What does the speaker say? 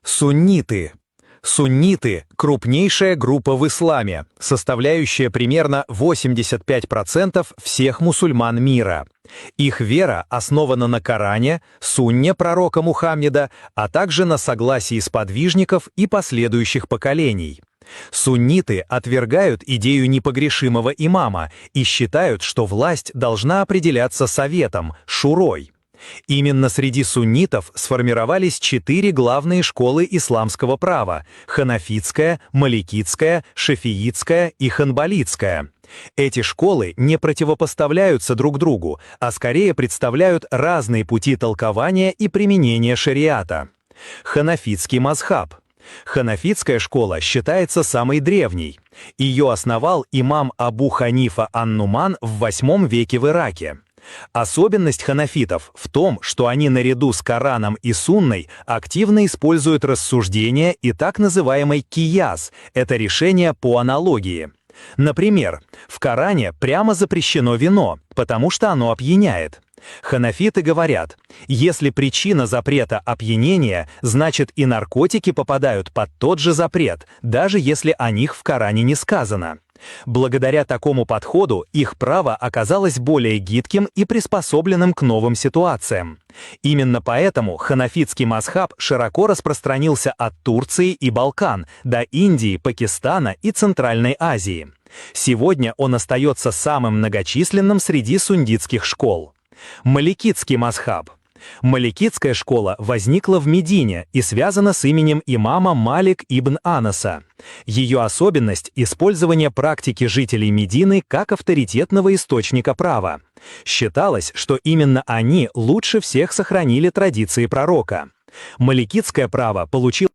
Сунниты. Сунниты – крупнейшая группа в исламе, составляющая примерно 85% всех мусульман мира. Их вера основана на Коране, сунне пророка Мухаммеда, а также на согласии сподвижников и последующих поколений. Сунниты отвергают идею непогрешимого имама и считают, что власть должна определяться советом, шурой. Именно среди суннитов сформировались 4 главные школы исламского права – ханафитская, маликитская, шафиитская и ханбалитская. Эти школы не противопоставляются друг другу, а скорее представляют разные пути толкования и применения шариата. Ханафитский мазхаб. Ханафитская школа считается самой древней. Ее основал имам Абу Ханифа ан-Нуман в VIII веке в Ираке. Особенность ханафитов в том, что они наряду с Кораном и Сунной активно используют рассуждения и так называемый кияс – это решение по аналогии. Например, в Коране прямо запрещено вино, потому что оно опьяняет. Ханафиты говорят, если причина запрета опьянения, значит и наркотики попадают под тот же запрет, даже если о них в Коране не сказано. Благодаря такому подходу их право оказалось более гибким и приспособленным к новым ситуациям. Именно поэтому ханафитский мазхаб широко распространился от Турции и Балкан до Индии, Пакистана и Центральной Азии. Сегодня он остается самым многочисленным среди суннитских школ. Маликитский мазхаб. Маликитская школа возникла в Медине и связана с именем имама Малик ибн Анаса. Ее особенность – использование практики жителей Медины как авторитетного источника права. Считалось, что именно они лучше всех сохранили традиции пророка. Маликитское право получило